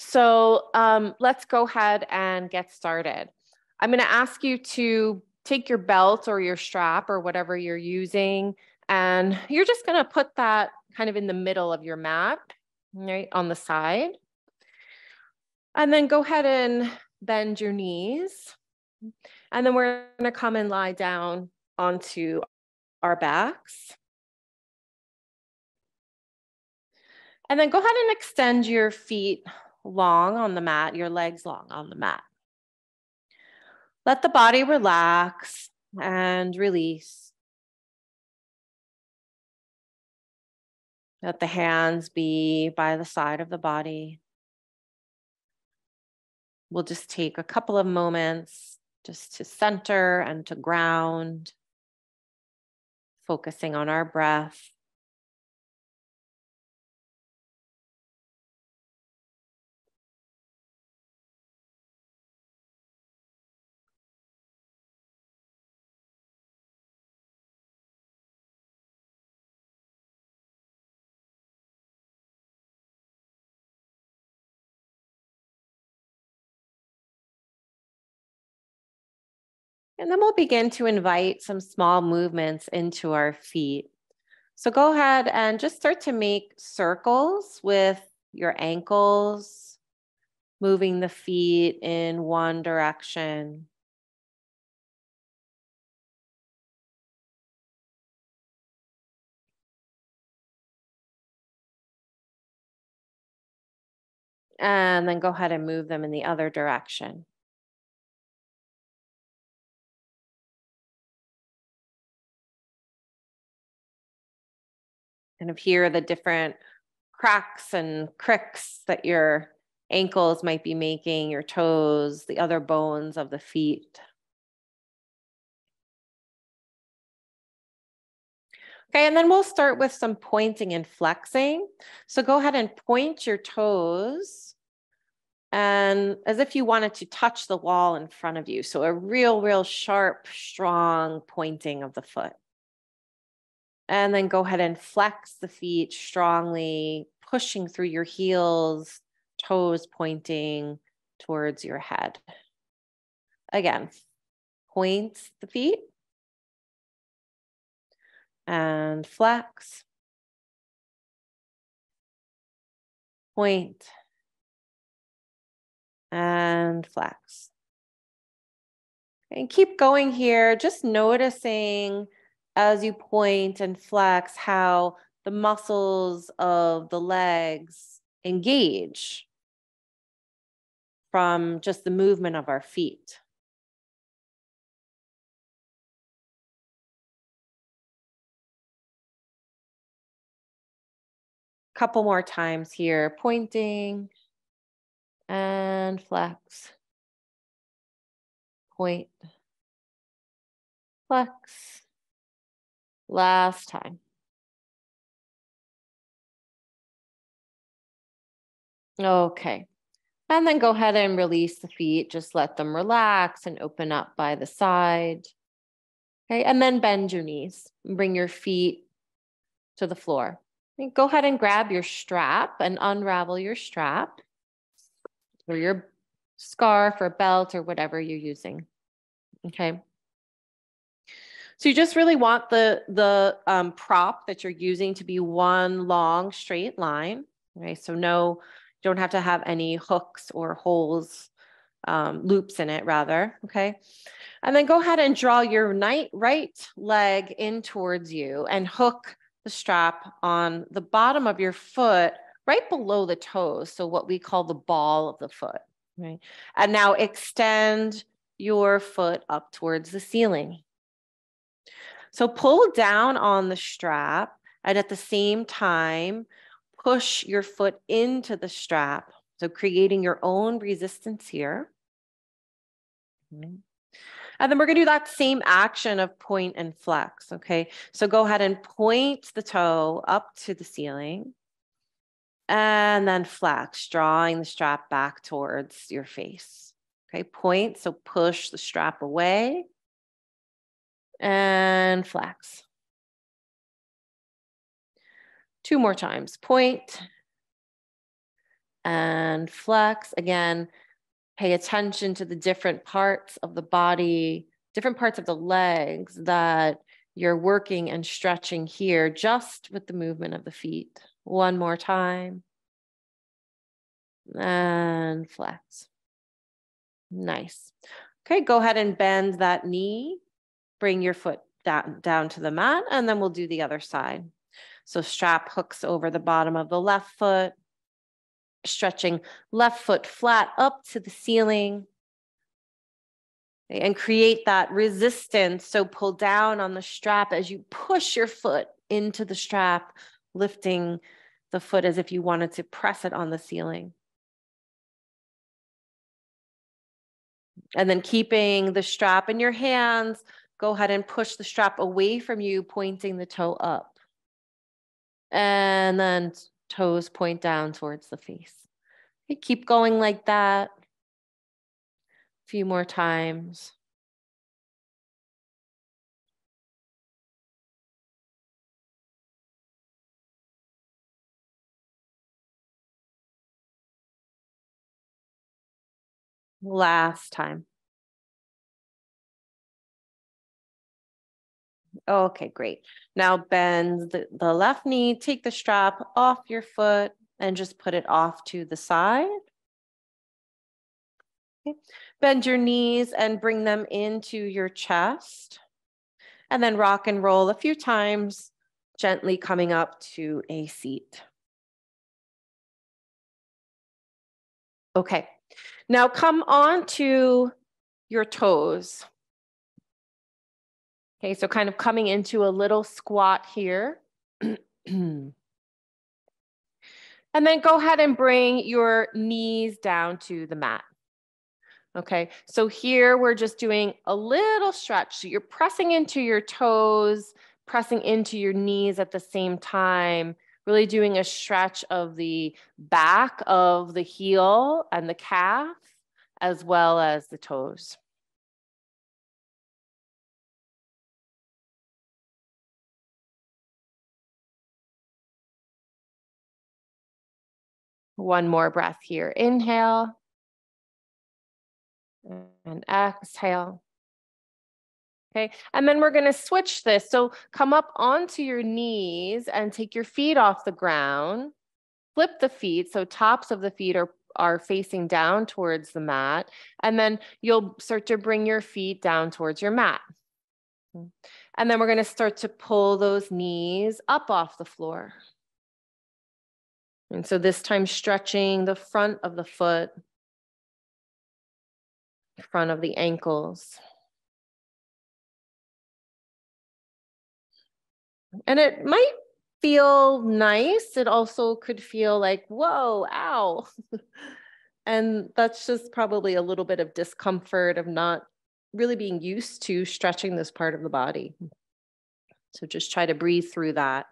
So let's go ahead and get started. I'm going to ask you to take your belt or your strap or whatever you're using, and you're just going to put that kind of in the middle of your mat, right, on the side. And then go ahead and bend your knees. And then we're going to come and lie down onto our backs. And then go ahead and extend your feet long on the mat, your legs long on the mat. Let the body relax and release. Let the hands be by the side of the body. We'll just take a couple of moments just to center and to ground, focusing on our breath. And then we'll begin to invite some small movements into our feet. So go ahead and just start to make circles with your ankles, moving the feet in one direction. And then go ahead and move them in the other direction. Kind of hear the different cracks and cricks that your ankles might be making, your toes, the other bones of the feet. Okay, and then we'll start with some pointing and flexing. So go ahead and point your toes and as if you wanted to touch the wall in front of you. So a real sharp, strong pointing of the foot. And then go ahead and flex the feet strongly, pushing through your heels, toes pointing towards your head. Again, point the feet and flex. Point and flex. And keep going here, just noticing as you point and flex how the muscles of the legs engage from just the movement of our feet. Couple more times here, pointing and flex. Point, flex. Last time. Okay. And then go ahead and release the feet. Just let them relax and open up by the side. Okay. And then bend your knees. Bring your feet to the floor. And go ahead and grab your strap and unravel your strap or your scarf or belt or whatever you're using. Okay. So you just really want the prop that you're using to be one long straight line. Okay. So no, you don't have to have any hooks or holes, loops in it rather. Okay. And then go ahead and draw your right leg in towards you and hook the strap on the bottom of your foot right below the toes. So what we call the ball of the foot. Right. And now extend your foot up towards the ceiling. So pull down on the strap and at the same time, push your foot into the strap. So creating your own resistance here. And then we're going to do that same action of point and flex. Okay. So go ahead and point the toe up to the ceiling and then flex, drawing the strap back towards your face. Okay. Point. So push the strap away and flex. 2 more times. Point and flex. Again, pay attention to the different parts of the body, different parts of the legs that you're working and stretching here just with the movement of the feet. One more time. And flex. Nice. Okay, go ahead and bend that knee. Bring your foot down to the mat, and then we'll do the other side. So strap hooks over the bottom of the left foot, stretching left foot flat up to the ceiling. And create that resistance. So pull down on the strap as you push your foot into the strap, lifting the foot as if you wanted to press it on the ceiling. And then keeping the strap in your hands, go ahead and push the strap away from you, pointing the toe up. And then toes point down towards the face. Okay, keep going like that. A few more times. Last time. Okay, great. Now bend the left knee, take the strap off your foot and just put it off to the side. Okay. Bend your knees and bring them into your chest. And then rock and roll a few times, gently coming up to a seat. Okay, now come on to your toes. Okay, so kind of coming into a little squat here. And then go ahead and bring your knees down to the mat. Okay, so here we're just doing a little stretch. So you're pressing into your toes, pressing into your knees at the same time, really doing a stretch of the back of the heel and the calf, as well as the toes. One more breath here. Inhale and exhale. Okay, and then we're going to switch this. So come up onto your knees and take your feet off the ground. Flip the feet, so tops of the feet are facing down towards the mat. And then you'll start to bring your feet down towards your mat. And then we're going to start to pull those knees up off the floor. And so this time stretching the front of the foot, front of the ankles. And it might feel nice. It also could feel like, whoa, ow. And that's just probably a little bit of discomfort of not really being used to stretching this part of the body. So just try to breathe through that.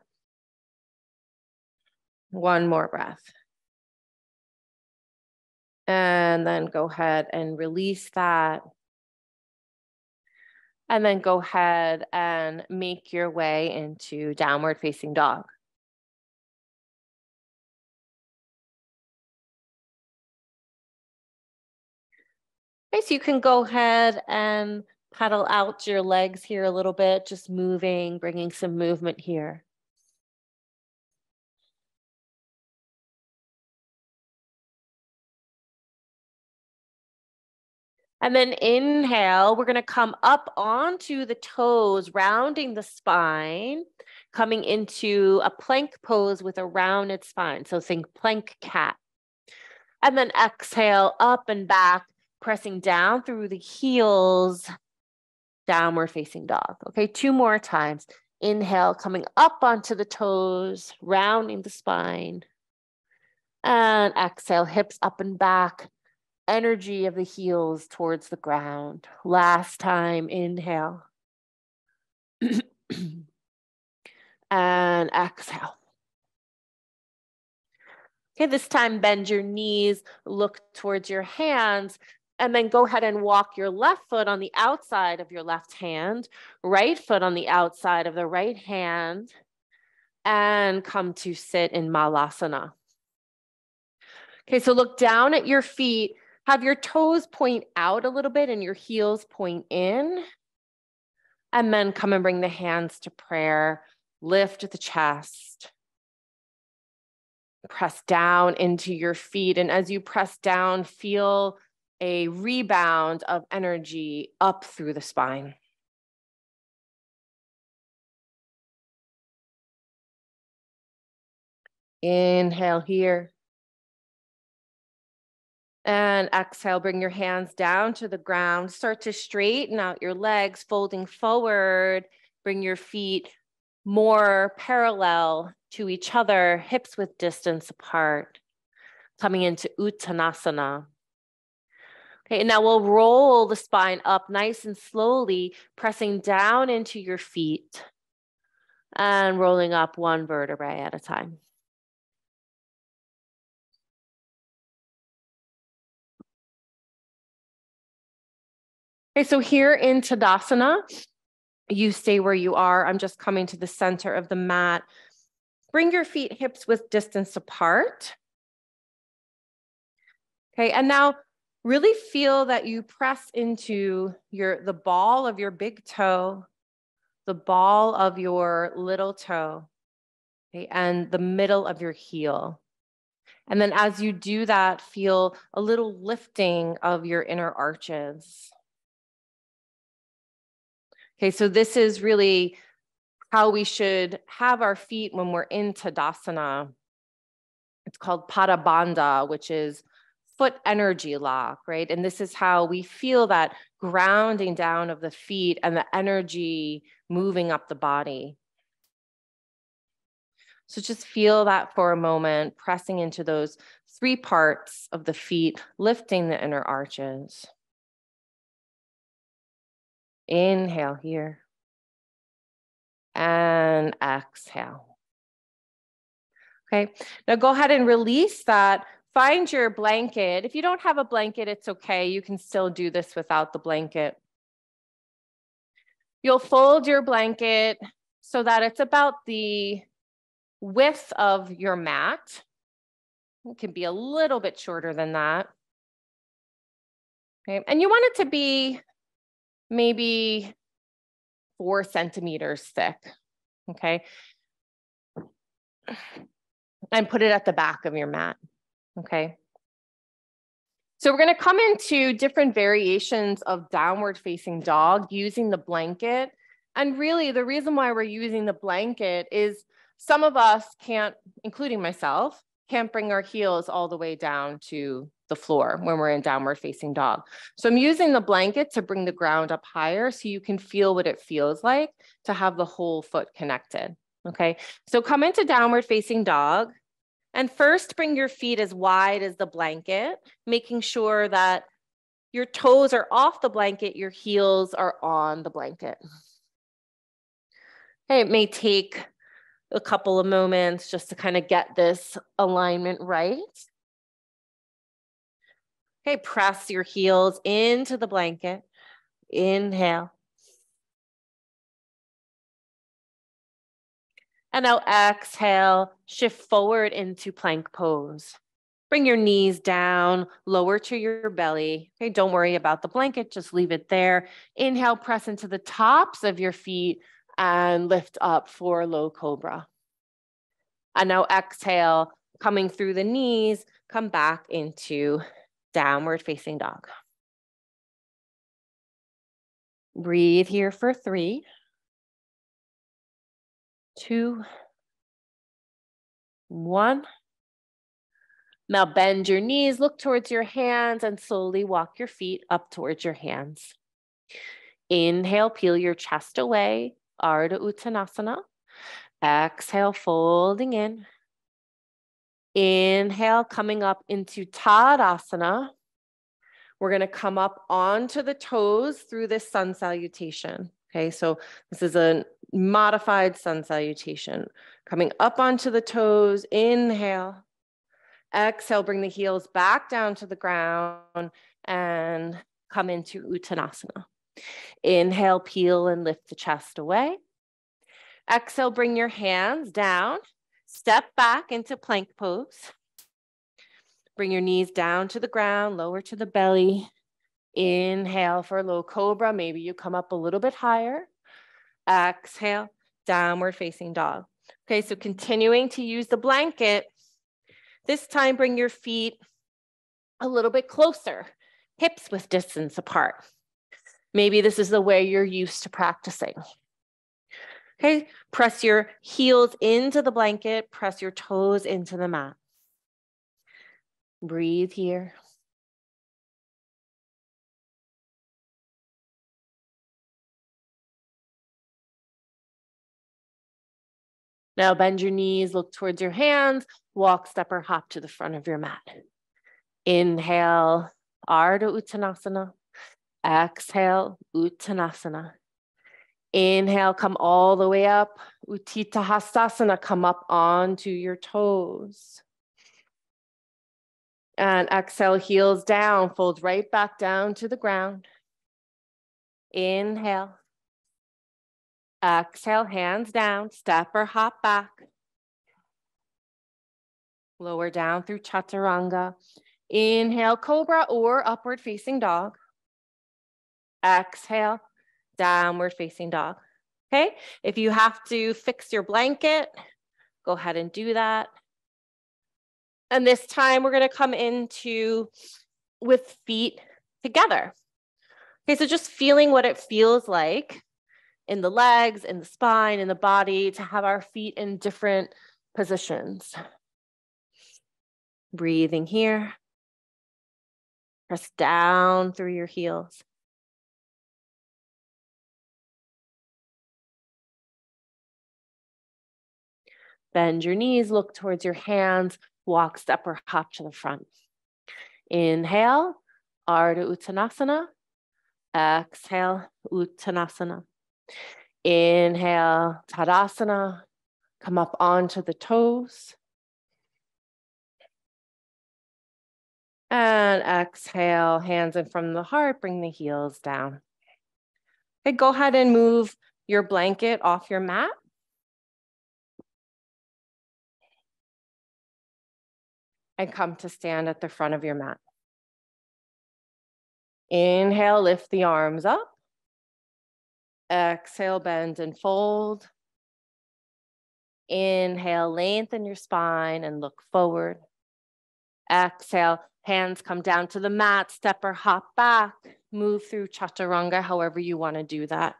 One more breath. And then go ahead and release that. And then go ahead and make your way into downward facing dog. Okay, so you can go ahead and pedal out your legs here a little bit, just moving, bringing some movement here. And then inhale, we're going to come up onto the toes, rounding the spine, coming into a plank pose with a rounded spine. So think plank cat. And then exhale, up and back, pressing down through the heels, downward facing dog. Okay, 2 more times. Inhale, coming up onto the toes, rounding the spine. And exhale, hips up and back. Energy of the heels towards the ground. Last time, inhale. And exhale. Okay, this time bend your knees, look towards your hands, and then go ahead and walk your left foot on the outside of your left hand, right foot on the outside of the right hand, and come to sit in Malasana. Okay, so look down at your feet. Have your toes point out a little bit and your heels point in. And then come and bring the hands to prayer. Lift the chest. Press down into your feet. And as you press down, feel a rebound of energy up through the spine. Inhale here. And exhale, bring your hands down to the ground. Start to straighten out your legs, folding forward. Bring your feet more parallel to each other, hips width distance apart. Coming into Uttanasana. Okay, and now we'll roll the spine up nice and slowly, pressing down into your feet and rolling up one vertebrae at a time. Okay, so here in Tadasana, you stay where you are. I'm just coming to the center of the mat. Bring your feet hips width distance apart. Okay, and now really feel that you press into the ball of your big toe, the ball of your little toe, okay, and the middle of your heel. And then as you do that, feel a little lifting of your inner arches. Okay, so this is really how we should have our feet when we're in Tadasana. It's called Padabandha, which is foot energy lock, right? And this is how we feel that grounding down of the feet and the energy moving up the body. So just feel that for a moment, pressing into those 3 parts of the feet, lifting the inner arches. Inhale here. And exhale. Okay, now go ahead and release that. Find your blanket. If you don't have a blanket, it's okay. You can still do this without the blanket. You'll fold your blanket so that it's about the width of your mat. It can be a little bit shorter than that. Okay, and you want it to be maybe 4 centimeters thick, okay? And put it at the back of your mat, okay? So we're gonna come into different variations of downward facing dog using the blanket. And really the reason why we're using the blanket is some of us can't, including myself, can't bring our heels all the way down to the floor when we're in downward facing dog. So I'm using the blanket to bring the ground up higher so you can feel what it feels like to have the whole foot connected, okay? So come into downward facing dog. And first, bring your feet as wide as the blanket, making sure that your toes are off the blanket, your heels are on the blanket. Okay, it may take a couple of moments just to kind of get this alignment right. Okay, press your heels into the blanket. Inhale. And now exhale, shift forward into plank pose. Bring your knees down, lower to your belly. Okay, don't worry about the blanket, just leave it there. Inhale, press into the tops of your feet and lift up for low cobra. And now exhale, coming through the knees, come back into downward facing dog. Breathe here for 3, 2, 1. Now bend your knees, look towards your hands, and slowly walk your feet up towards your hands. Inhale, peel your chest away, Ardha Uttanasana. Exhale, folding in. Inhale, coming up into Tadasana. We're going to come up onto the toes through this sun salutation. Okay, so this is a modified sun salutation. Coming up onto the toes, inhale. Exhale, bring the heels back down to the ground and come into Uttanasana. Inhale, peel and lift the chest away. Exhale, bring your hands down. Step back into plank pose. Bring your knees down to the ground, lower to the belly. Inhale for a low cobra. Maybe you come up a little bit higher. Exhale, downward facing dog. Okay, so continuing to use the blanket. This time, bring your feet a little bit closer, hips with distance apart. Maybe this is the way you're used to practicing. Okay, press your heels into the blanket, press your toes into the mat. Breathe here. Now bend your knees, look towards your hands, walk, step, or hop to the front of your mat. Inhale, Ardha Uttanasana. Exhale, Uttanasana. Inhale, come all the way up. Utthita Hastasana, come up onto your toes. And exhale, heels down, fold right back down to the ground. Inhale. Exhale, hands down, step or hop back. Lower down through Chaturanga. Inhale, Cobra or upward facing dog. Exhale, downward facing dog. Okay, if you have to fix your blanket, go ahead and do that. And this time we're going to come into with feet together. Okay, so just feeling what it feels like in the legs, in the spine, in the body, to have our feet in different positions. Breathing here. Press down through your heels. Bend your knees, look towards your hands, walk, step, or hop to the front. Inhale, Ardha Uttanasana. Exhale, Uttanasana. Inhale, Tadasana. Come up onto the toes. And exhale, hands in from the heart, bring the heels down. Okay, go ahead and move your blanket off your mat. And come to stand at the front of your mat. Inhale, lift the arms up. Exhale, bend and fold. Inhale, lengthen your spine and look forward. Exhale, hands come down to the mat, step or hop back. Move through Chaturanga, however you want to do that.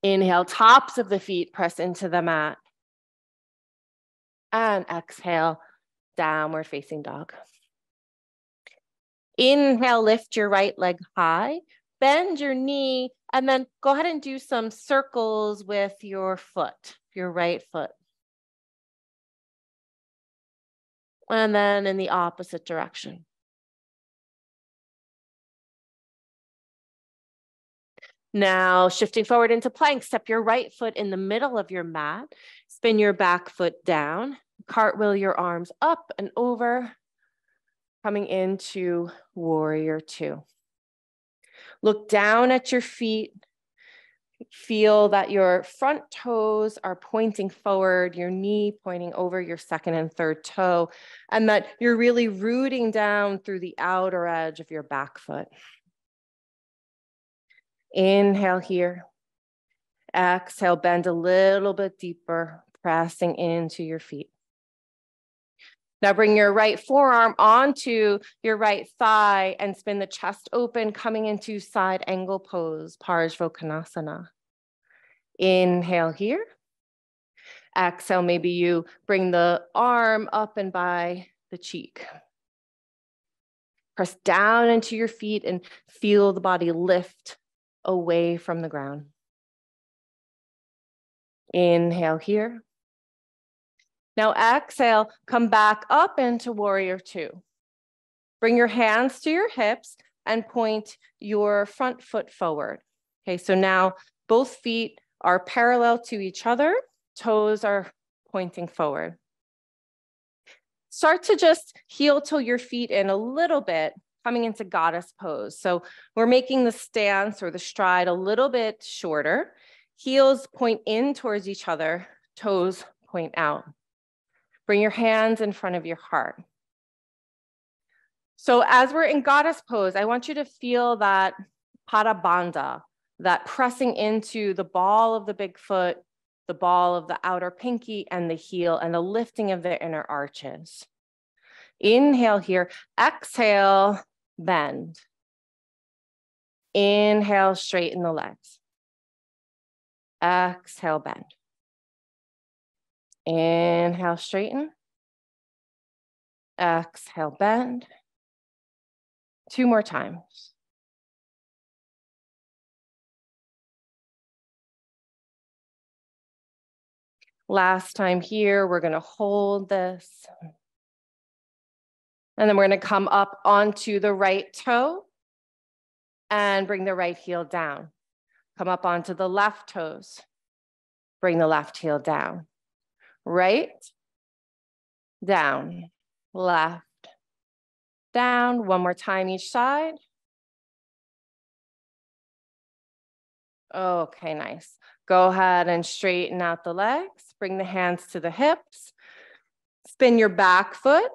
Inhale, tops of the feet press into the mat. And exhale, downward facing dog. Inhale, lift your right leg high, bend your knee, and then go ahead and do some circles with your foot, your right foot. And then in the opposite direction. Now, shifting forward into plank, step your right foot in the middle of your mat, spin your back foot down, cartwheel your arms up and over, coming into warrior two. Look down at your feet. Feel that your front toes are pointing forward, your knee pointing over your second and third toe, and that you're really rooting down through the outer edge of your back foot. Inhale here. Exhale, bend a little bit deeper, pressing into your feet. Now bring your right forearm onto your right thigh and spin the chest open, coming into side angle pose, Parsvottanasana. Inhale here. Exhale, maybe you bring the arm up and by the cheek. Press down into your feet and feel the body lift away from the ground. Inhale here. Now exhale, come back up into warrior two. Bring your hands to your hips and point your front foot forward. Okay, so now both feet are parallel to each other, toes are pointing forward. Start to just heel till your feet in a little bit, coming into goddess pose. So we're making the stance or the stride a little bit shorter. Heels point in towards each other, toes point out. Bring your hands in front of your heart. So as we're in goddess pose, I want you to feel that pada bandha, that pressing into the ball of the big foot, the ball of the outer pinky and the heel, and the lifting of the inner arches. Inhale here, exhale, bend. Inhale, straighten the legs. Exhale, bend. Inhale, straighten. Exhale, bend. 2 more times. Last time here, we're going to hold this. And then we're going to come up onto the right toe and bring the right heel down. Come up onto the left toes. Bring the left heel down. Right, down, left, down. 1 more time each side. Okay, nice. Go ahead and straighten out the legs. Bring the hands to the hips. Spin your back foot.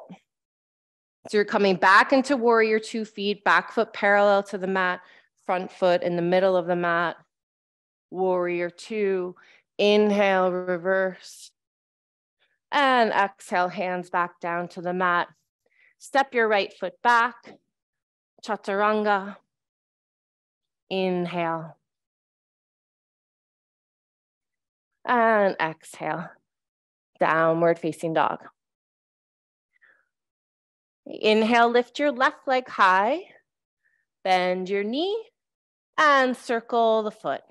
So you're coming back into warrior 2 feet, back foot parallel to the mat, front foot in the middle of the mat. Warrior 2. Inhale, reverse. And exhale, hands back down to the mat. Step your right foot back. Chaturanga. Inhale. And exhale. Downward facing dog. Inhale, lift your left leg high. Bend your knee and circle the foot.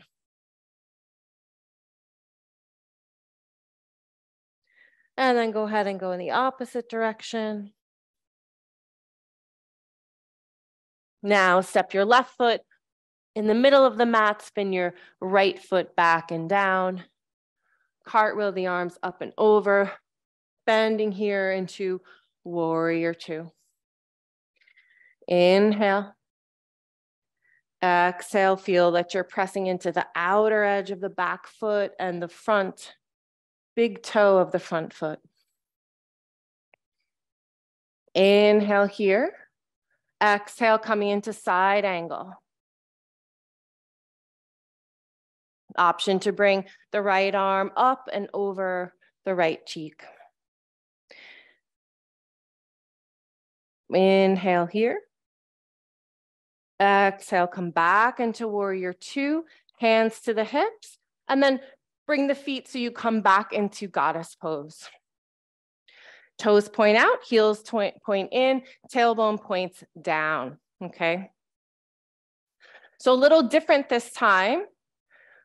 And then go ahead and go in the opposite direction. Now step your left foot in the middle of the mat, spin your right foot back and down. Cartwheel the arms up and over, bending here into warrior 2. Inhale. Exhale, feel that you're pressing into the outer edge of the back foot and the front, big toe of the front foot. Inhale here. Exhale, coming into side angle. Option to bring the right arm up and over the right cheek. Inhale here. Exhale, come back into warrior 2, hands to the hips, and then bring the feet so you come back into goddess pose. Toes point out, heels point in, tailbone points down, okay? So a little different this time.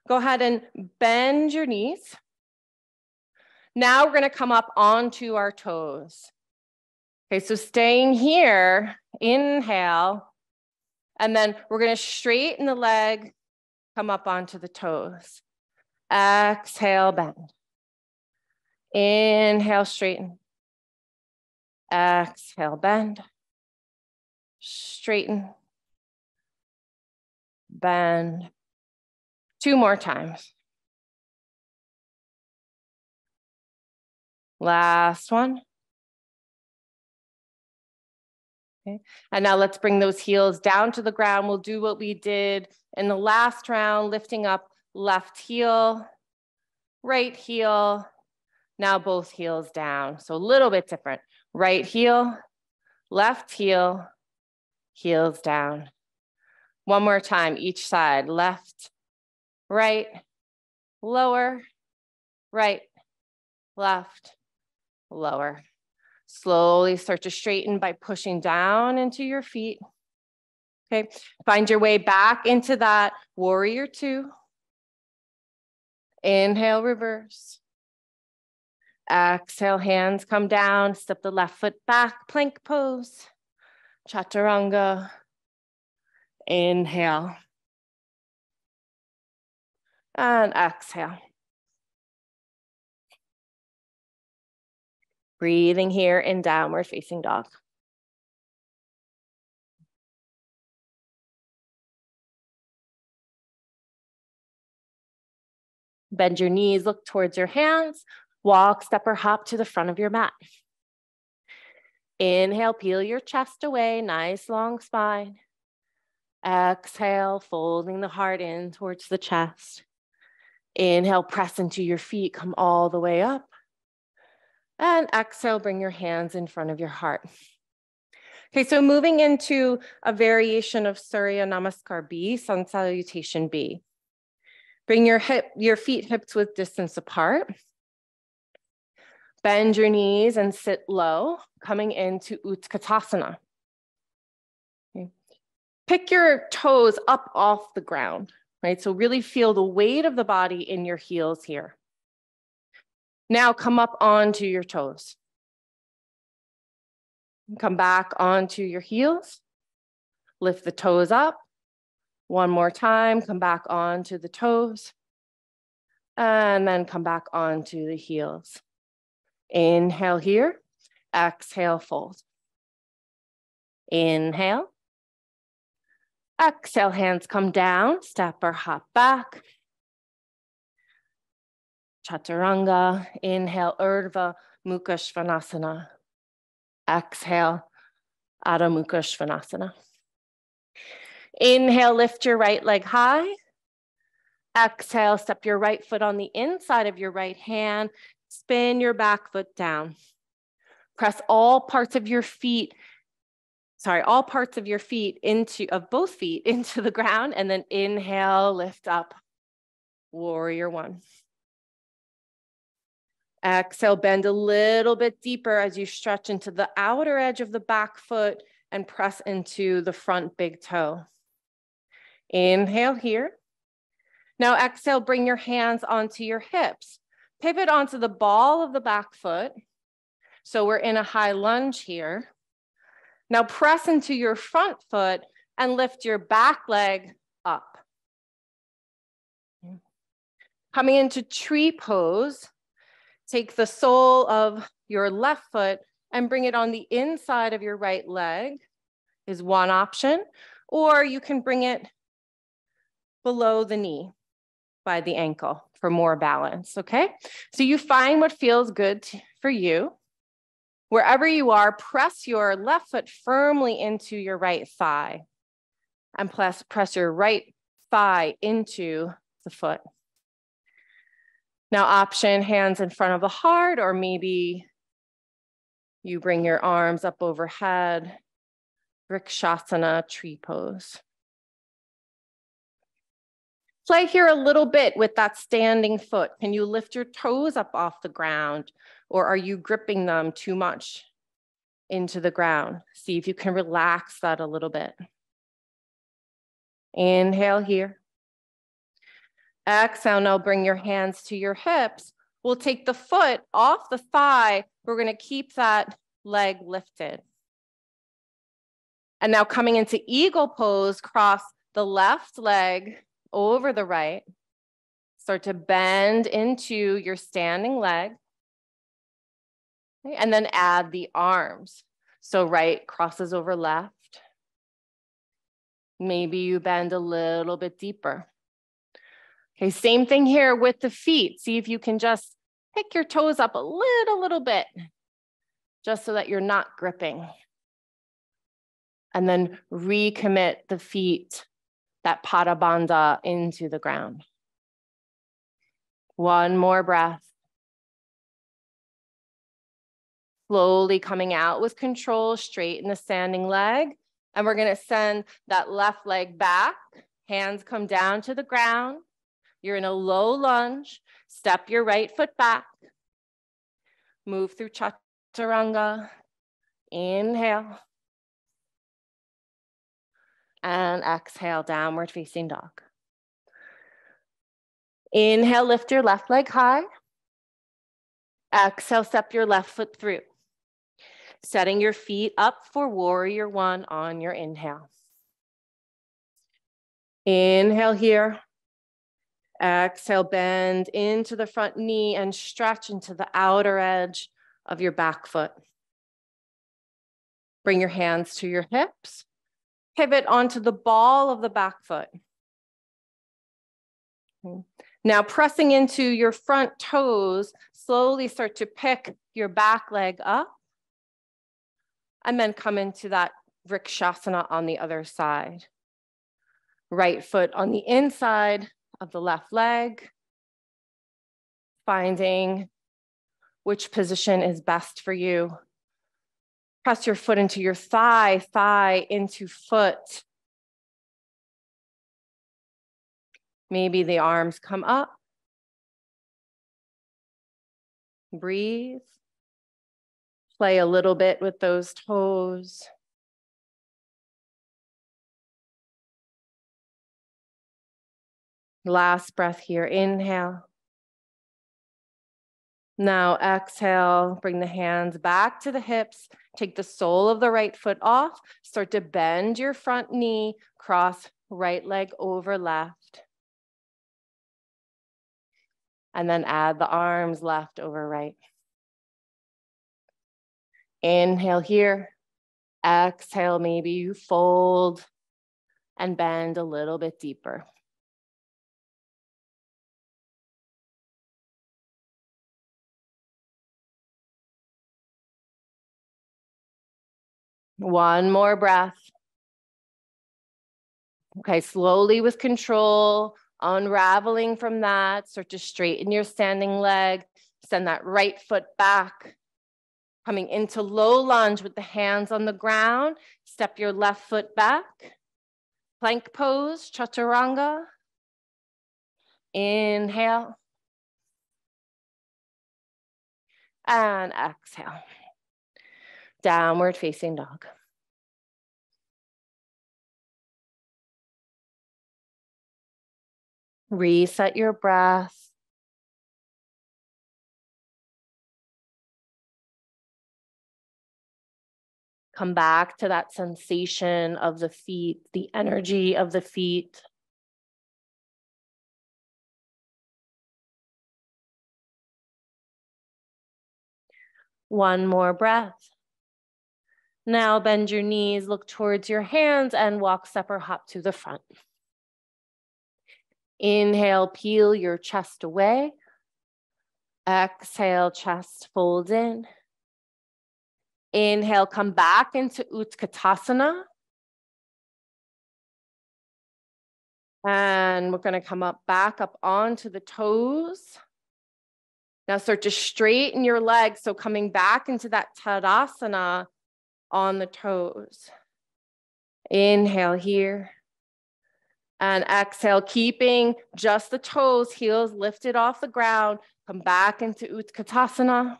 Go ahead and bend your knees. Now we're gonna come up onto our toes. Okay, so staying here, inhale, and then we're gonna straighten the leg, come up onto the toes. Exhale, bend. Inhale, straighten. Exhale, bend. Straighten. Bend. 2 more times. Last one. Okay. And now let's bring those heels down to the ground. We'll do what we did in the last round, lifting up left heel, right heel. Now both heels down. So a little bit different. Right heel, left heel, heels down. 1 more time, each side. Left, right, lower, right, left, lower. Slowly start to straighten by pushing down into your feet. Okay, find your way back into that warrior 2. Inhale, reverse. Exhale, hands come down, step the left foot back, plank pose. Chaturanga. Inhale. And exhale. Breathing here in downward facing dog. Bend your knees, look towards your hands, walk, step or hop to the front of your mat. Inhale, peel your chest away, nice long spine. Exhale, folding the heart in towards the chest. Inhale, press into your feet, come all the way up. And exhale, bring your hands in front of your heart. Okay, so moving into a variation of Surya Namaskar B, Sun Salutation B. Bring your feet hips width distance apart. Bend your knees and sit low, coming into Utkatasana. Okay. Pick your toes up off the ground, right? So really feel the weight of the body in your heels here. Now come up onto your toes. Come back onto your heels. Lift the toes up. One more time, come back onto the toes. And then come back onto the heels. Inhale here. Exhale, fold. Inhale. Exhale, hands come down, step or hop back. Chaturanga. Inhale, Urdhva Mukha Svanasana. Exhale, Adho Mukha Svanasana. Inhale, lift your right leg high. Exhale, step your right foot on the inside of your right hand. Spin your back foot down. Press all parts of your feet of both feet into the ground, and then inhale, lift up, warrior one. Exhale, bend a little bit deeper as you stretch into the outer edge of the back foot and press into the front big toe. Inhale here. Now exhale, bring your hands onto your hips. Pivot onto the ball of the back foot. So we're in a high lunge here. Now press into your front foot and lift your back leg up. Coming into tree pose, take the sole of your left foot and bring it on the inside of your right leg is one option, or you can bring it below the knee by the ankle for more balance, okay? So you find what feels good for you. Wherever you are, press your left foot firmly into your right thigh and press your right thigh into the foot. Now option, hands in front of the heart, or maybe you bring your arms up overhead, Vrikshasana, tree pose. Play here a little bit with that standing foot. Can you lift your toes up off the ground, or are you gripping them too much into the ground? See if you can relax that a little bit. Inhale here. Exhale, now bring your hands to your hips. We'll take the foot off the thigh. We're gonna keep that leg lifted. And now coming into eagle pose, cross the left leg over the right. Start to bend into your standing leg. Okay, and then add the arms. So right crosses over left. Maybe you bend a little bit deeper. Okay, same thing here with the feet. See if you can just pick your toes up a little bit, just so that you're not gripping. And then recommit the feet, that Pada Bandha, into the ground. One more breath. Slowly coming out with control, straighten the standing leg. And we're gonna send that left leg back. Hands come down to the ground. You're in a low lunge. Step your right foot back. Move through Chaturanga. Inhale. And exhale, downward facing dog. Inhale, lift your left leg high. Exhale, step your left foot through. Setting your feet up for warrior one on your inhale. Inhale here. Exhale, bend into the front knee and stretch into the outer edge of your back foot. Bring your hands to your hips. Pivot onto the ball of the back foot. Now pressing into your front toes, slowly start to pick your back leg up. And then come into that Vrikshasana on the other side. Right foot on the inside of the left leg, finding which position is best for you. Press your foot into your thigh, thigh into foot. Maybe the arms come up. Breathe. Play a little bit with those toes. Last breath here, inhale. Now exhale, bring the hands back to the hips. Take the sole of the right foot off. Start to bend your front knee, cross right leg over left. And then add the arms left over right. Inhale here. Exhale, maybe you fold and bend a little bit deeper. One more breath. Okay, slowly with control, unraveling from that, start to straighten your standing leg, send that right foot back, coming into low lunge with the hands on the ground, step your left foot back, plank pose, chaturanga, inhale, and exhale, downward facing dog. Reset your breath. Come back to that sensation of the feet, the energy of the feet. One more breath. Now bend your knees, look towards your hands, and walk step or hop to the front. Inhale, peel your chest away. Exhale, chest fold in. Inhale, come back into Utkatasana. And we're going to come up back up onto the toes. Now start to straighten your legs. So coming back into that Tadasana on the toes. Inhale here. And exhale, keeping just the toes, heels lifted off the ground. Come back into Utkatasana.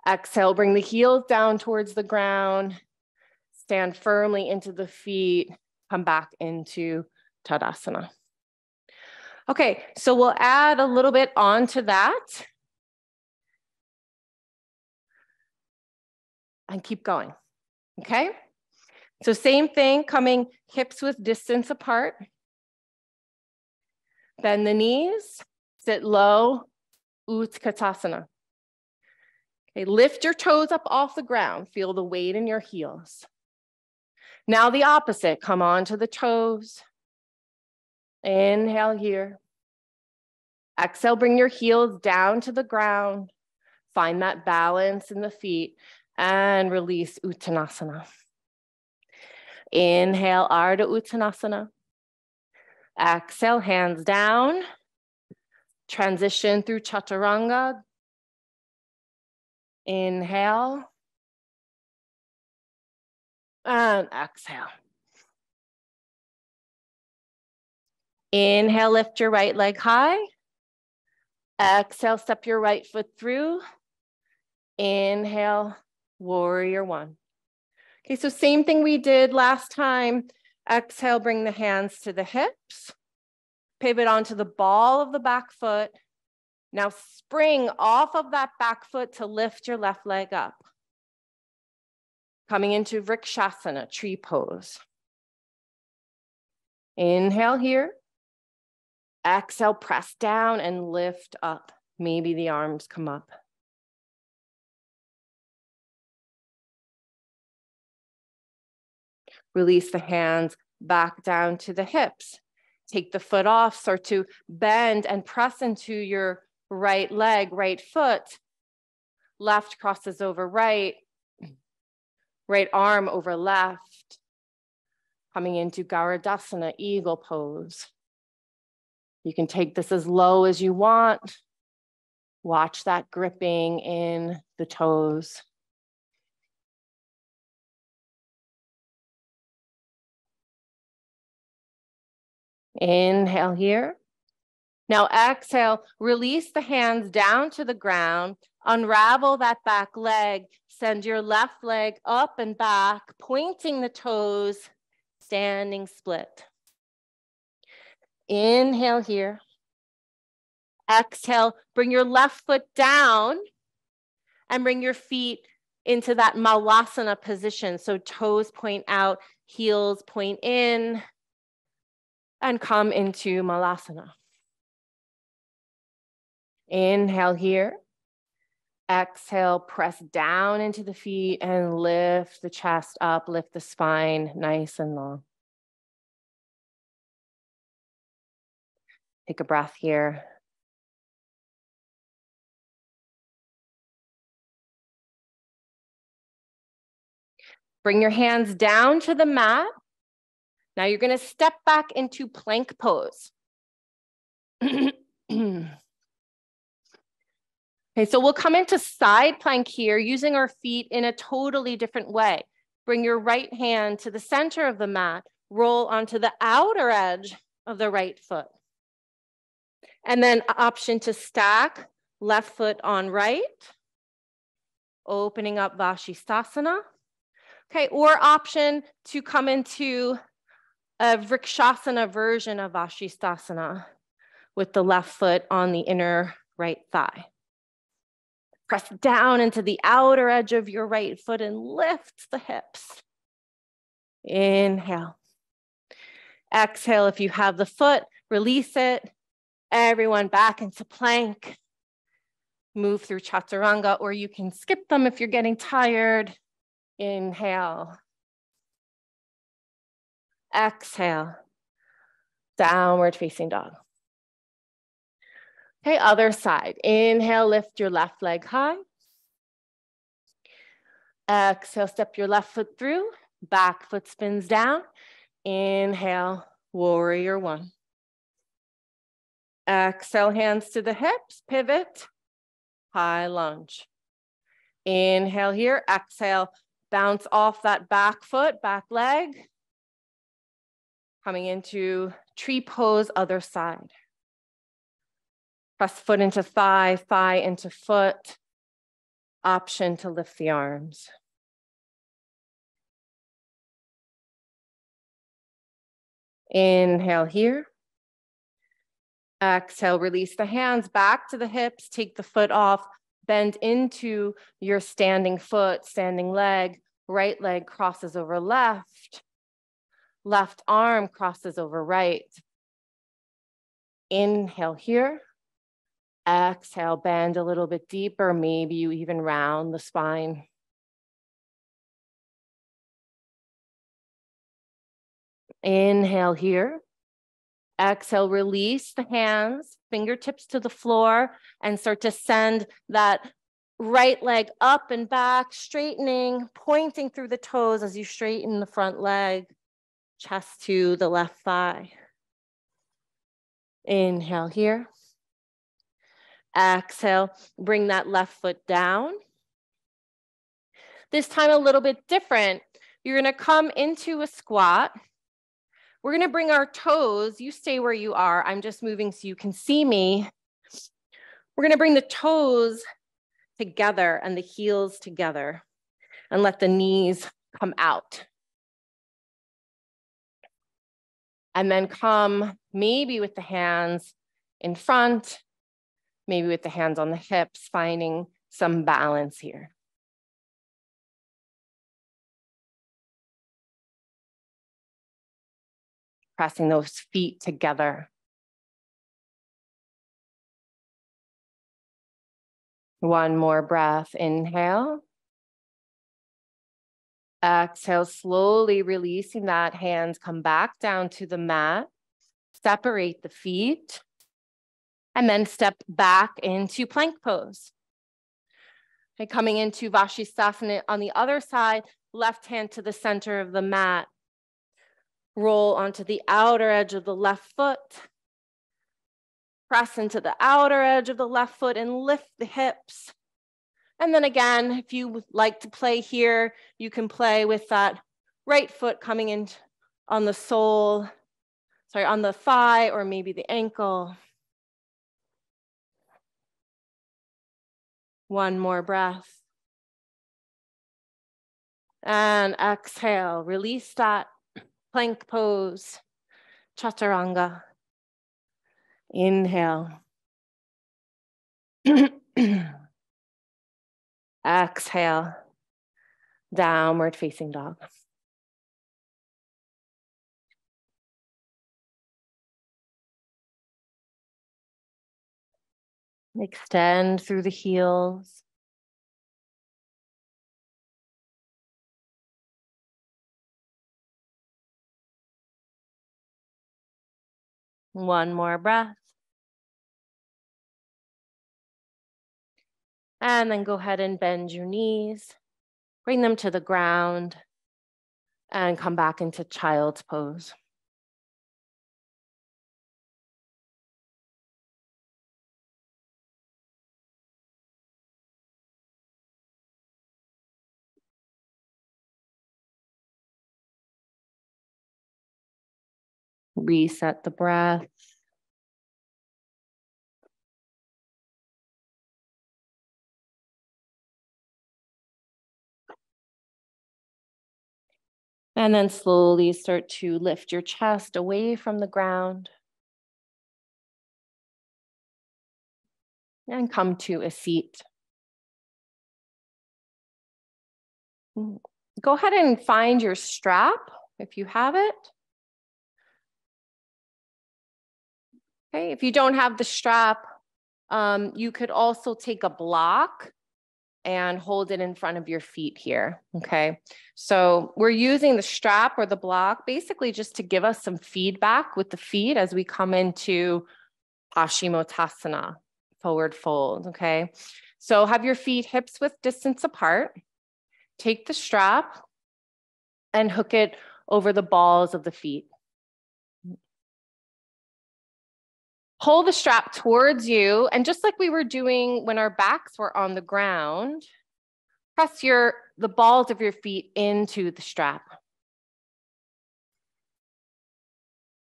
Exhale, bring the heels down towards the ground. Stand firmly into the feet. Come back into Tadasana. Okay, so we'll add a little bit onto that. And keep going, okay? So same thing, coming hips with distance apart. Bend the knees, sit low, Utkatasana. Okay, lift your toes up off the ground. Feel the weight in your heels. Now the opposite, come onto the toes. Inhale here. Exhale, bring your heels down to the ground. Find that balance in the feet and release Uttanasana. Inhale, Ardha Uttanasana. Exhale, hands down. Transition through Chaturanga. Inhale. And exhale. Inhale, lift your right leg high. Exhale, step your right foot through. Inhale, warrior one. Okay, so same thing we did last time. Exhale, bring the hands to the hips. Pivot onto the ball of the back foot. Now spring off of that back foot to lift your left leg up. Coming into Vrikshasana, tree pose. Inhale here. Exhale, press down and lift up. Maybe the arms come up. Release the hands back down to the hips. Take the foot off, start to bend and press into your right leg, right foot. Left crosses over right. Right arm over left. Coming into Garudasana, eagle pose. You can take this as low as you want. Watch that gripping in the toes. Inhale here. Now exhale, release the hands down to the ground, unravel that back leg, send your left leg up and back, pointing the toes, standing split. Inhale here. Exhale, bring your left foot down and bring your feet into that Malasana position. So toes point out, heels point in, and come into Malasana. Inhale here. Exhale, press down into the feet and lift the chest up, lift the spine nice and long. Take a breath here. Bring your hands down to the mat. Now you're going to step back into plank pose. Okay, so we'll come into side plank here using our feet in a totally different way. Bring your right hand to the center of the mat, roll onto the outer edge of the right foot. And then option to stack, left foot on right, opening up Vashisthasana. Okay, or option to come into a Vrikshasana version of Vashisthasana with the left foot on the inner right thigh. Press down into the outer edge of your right foot and lift the hips. Inhale. Exhale, if you have the foot, release it. Everyone back into plank. Move through Chaturanga, or you can skip them if you're getting tired. Inhale. Exhale. Downward facing dog. Okay, other side. Inhale, lift your left leg high. Exhale, step your left foot through. Back foot spins down. Inhale, warrior one. Exhale, hands to the hips, pivot, high lunge. Inhale here, exhale, bounce off that back foot, back leg. Coming into tree pose, other side. Press foot into thigh, thigh into foot. Option to lift the arms. Inhale here. Exhale, release the hands back to the hips, take the foot off, bend into your standing foot, standing leg, right leg crosses over left, left arm crosses over right. Inhale here. Exhale, bend a little bit deeper, maybe you even round the spine. Inhale here. Exhale, release the hands, fingertips to the floor, and start to send that right leg up and back, straightening, pointing through the toes as you straighten the front leg, chest to the left thigh. Inhale here. Exhale, bring that left foot down. This time a little bit different. You're going to come into a squat. We're going to bring our toes. You stay where you are. I'm just moving so you can see me. We're going to bring the toes together and the heels together and let the knees come out. And then come maybe with the hands in front, maybe with the hands on the hips, finding some balance here. Pressing those feet together. One more breath, inhale. Exhale, slowly releasing that, hands come back down to the mat. Separate the feet. And then step back into plank pose. Okay, coming into Vashisthasana on the other side, left hand to the center of the mat. Roll onto the outer edge of the left foot. Press into the outer edge of the left foot and lift the hips. And then again, if you would like to play here, you can play with that right foot coming in on the sole, on the thigh or maybe the ankle. One more breath. And exhale, release that plank pose, chaturanga. Inhale. Exhale, downward facing dog. Extend through the heels. One more breath. And then go ahead and bend your knees. Bring them to the ground and come back into child's pose. Reset the breath. And then slowly start to lift your chest away from the ground. And come to a seat. Go ahead and find your strap if you have it. Okay, if you don't have the strap, you could also take a block and hold it in front of your feet here, okay? So we're using the strap or the block basically just to give us some feedback with the feet as we come into Paschimottanasana, forward fold, okay? So have your feet hips width distance apart. Take the strap and hook it over the balls of the feet. Pull the strap towards you, and just like we were doing when our backs were on the ground, press the balls of your feet into the strap.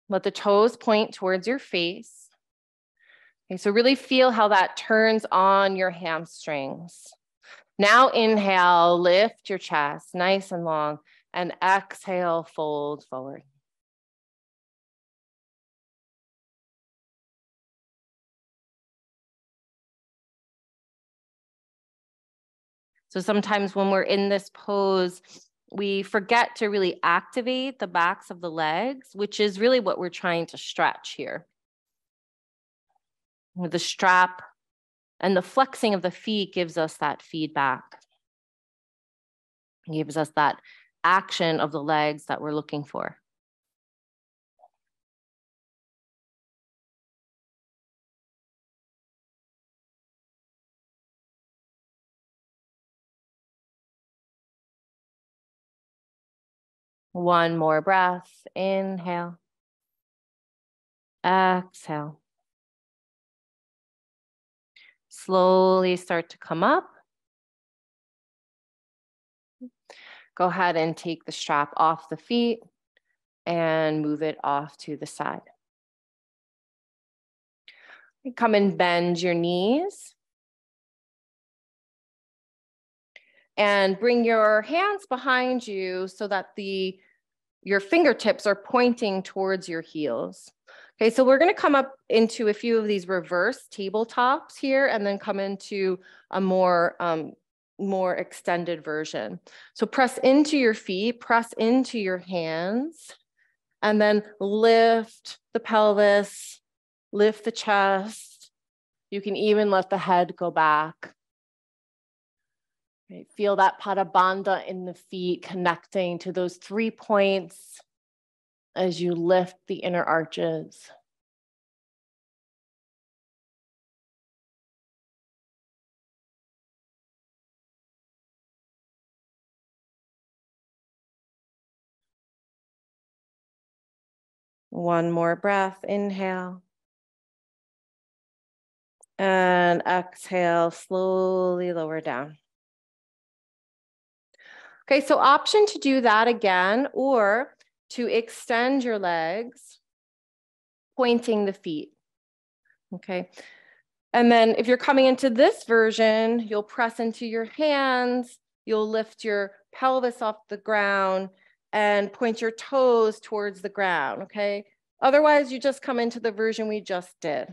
Let the toes point towards your face. Okay, so really feel how that turns on your hamstrings. Now inhale, lift your chest nice and long, and exhale, fold forward. So sometimes when we're in this pose, we forget to really activate the backs of the legs, which is really what we're trying to stretch here. With the strap and the flexing of the feet gives us that feedback. It gives us that action of the legs that we're looking for. One more breath. Inhale. Exhale. Slowly start to come up. Go ahead and take the strap off the feet and move it off to the side. Come and bend your knees. And bring your hands behind you so that your fingertips are pointing towards your heels. Okay, so we're gonna come up into a few of these reverse tabletops here and then come into a more extended version. So press into your feet, press into your hands, and then lift the pelvis, lift the chest. You can even let the head go back. Right, feel that pada bandha in the feet connecting to those 3 points as you lift the inner arches. One more breath, inhale. And exhale, slowly lower down. Okay, so option to do that again, or to extend your legs, pointing the feet. Okay, and then if you're coming into this version, you'll press into your hands, you'll lift your pelvis off the ground and point your toes towards the ground, okay? Otherwise, you just come into the version we just did.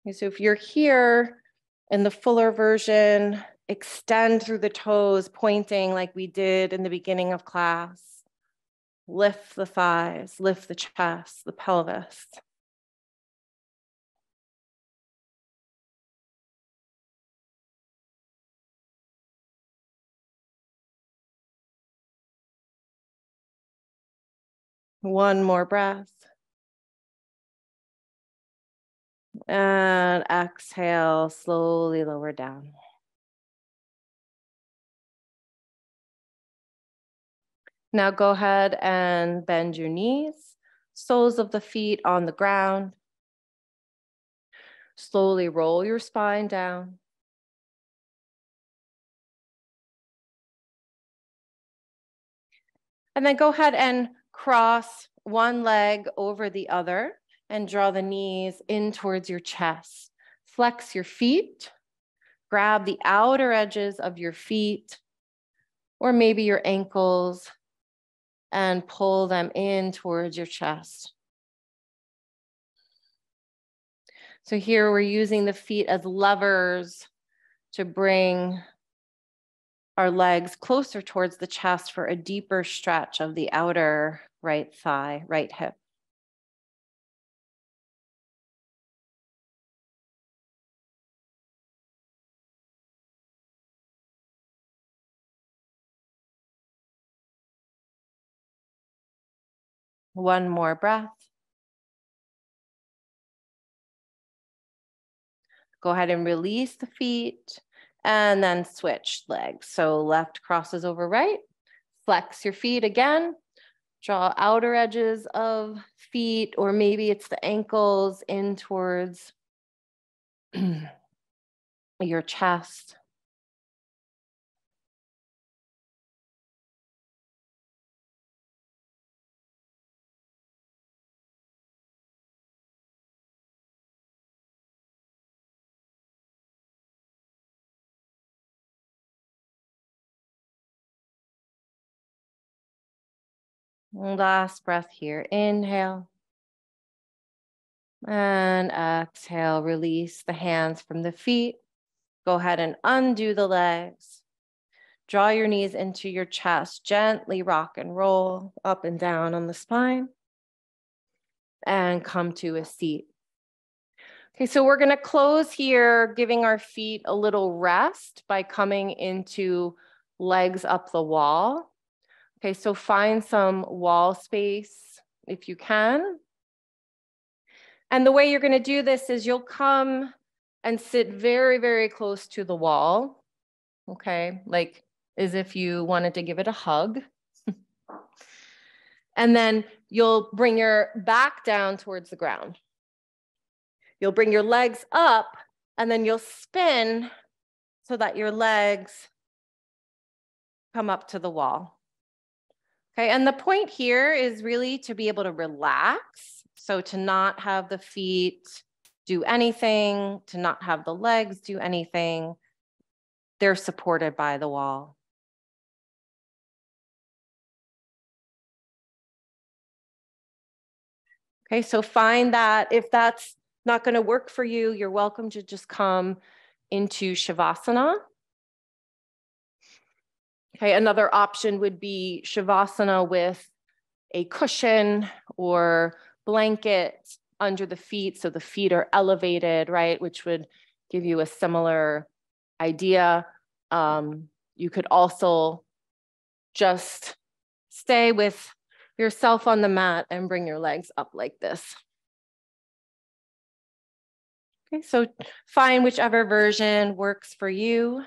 Okay, so if you're here in the fuller version, extend through the toes, pointing like we did in the beginning of class. Lift the thighs, lift the chest, the pelvis. One more breath. And exhale, slowly lower down. Now go ahead and bend your knees, soles of the feet on the ground. Slowly roll your spine down. And then go ahead and cross one leg over the other and draw the knees in towards your chest. Flex your feet, grab the outer edges of your feet, or maybe your ankles, and pull them in towards your chest. So here we're using the feet as levers to bring our legs closer towards the chest for a deeper stretch of the outer right thigh, right hip. One more breath. Go ahead and release the feet and then switch legs. So left crosses over right, flex your feet again, draw outer edges of feet, or maybe it's the ankles in towards your chest. Last breath here. Inhale. And exhale, release the hands from the feet. Go ahead and undo the legs. Draw your knees into your chest. Gently rock and roll up and down on the spine. And come to a seat. Okay, so we're going to close here, giving our feet a little rest by coming into legs up the wall. Okay, so find some wall space if you can. And the way you're going to do this is you'll come and sit very, very close to the wall. Okay, like as if you wanted to give it a hug. And then you'll bring your back down towards the ground. You'll bring your legs up and then you'll spin so that your legs come up to the wall. Okay, and the point here is really to be able to relax. So to not have the feet do anything, to not have the legs do anything. They're supported by the wall. Okay, so find that if that's not going to work for you, you're welcome to just come into Shavasana. Okay, another option would be Shavasana with a cushion or blanket under the feet, so the feet are elevated, right, which would give you a similar idea. You could also just stay with yourself on the mat and bring your legs up like this. Okay, so find whichever version works for you.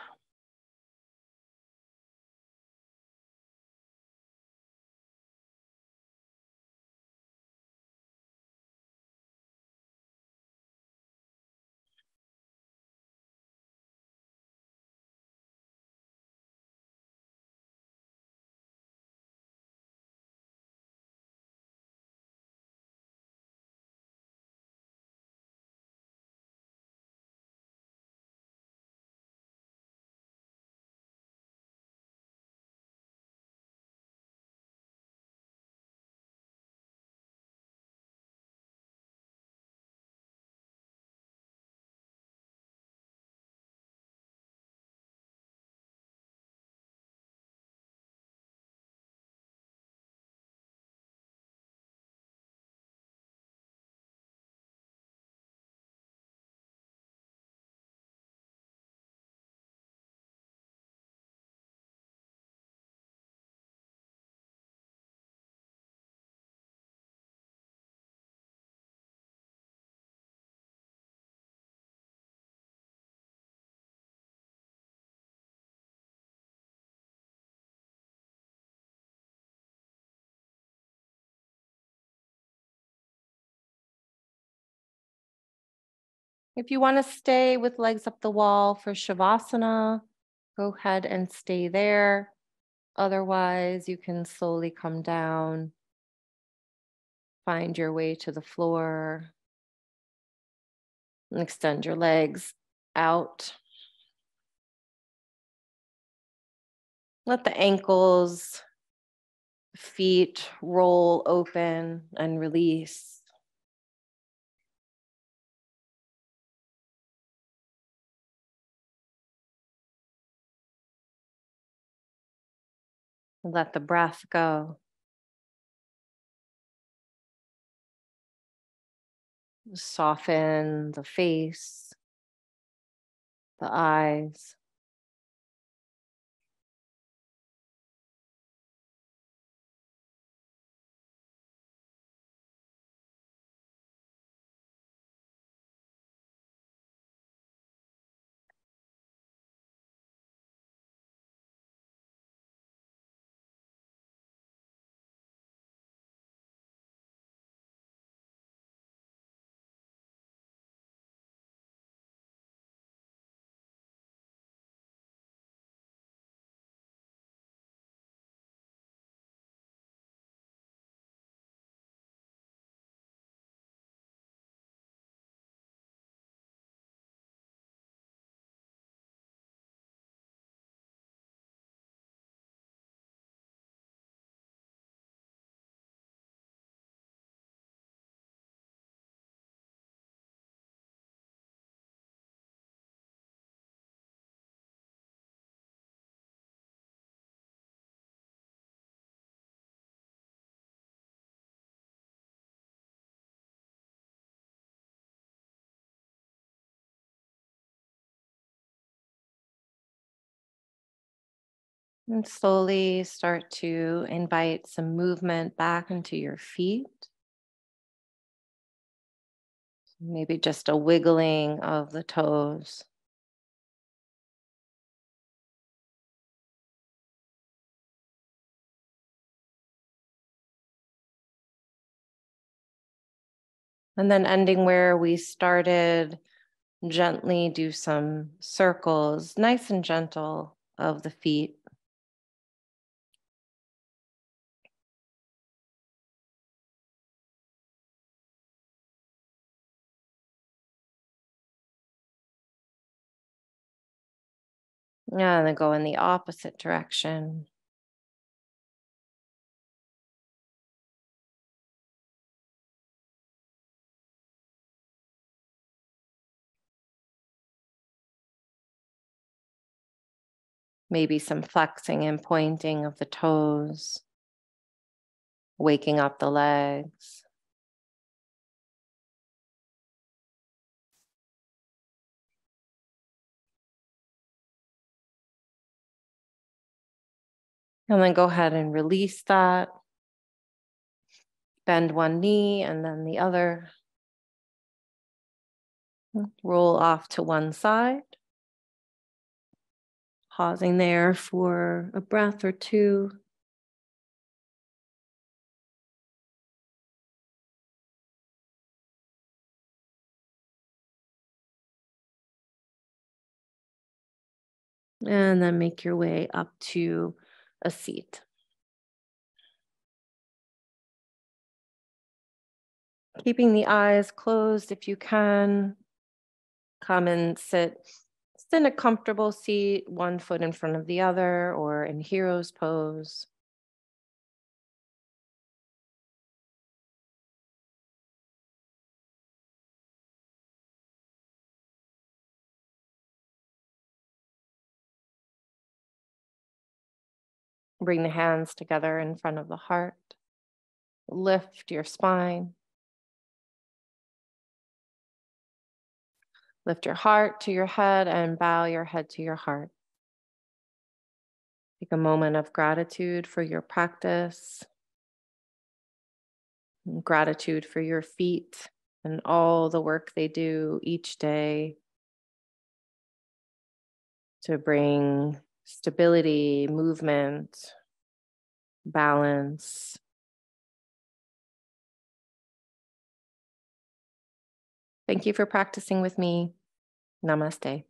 If you want to stay with legs up the wall for Shavasana, go ahead and stay there. Otherwise, you can slowly come down, find your way to the floor, and extend your legs out. Let the ankles, feet roll open and release. Let the breath go. Soften the face, the eyes. And slowly start to invite some movement back into your feet. Maybe just a wiggling of the toes. And then ending where we started, gently do some circles, nice and gentle, of the feet. Yeah, and then go in the opposite direction. Maybe some flexing and pointing of the toes, waking up the legs. And then go ahead and release that. Bend one knee and then the other. Roll off to one side. Pausing there for a breath or two. And then make your way up to a seat. Keeping the eyes closed if you can. Come and sit in a comfortable seat, one foot in front of the other, or in hero's pose. Bring the hands together in front of the heart. Lift your spine. Lift your heart to your head and bow your head to your heart. Take a moment of gratitude for your practice, and gratitude for your feet and all the work they do each day to bring stability, movement, balance. Thank you for practicing with me. Namaste.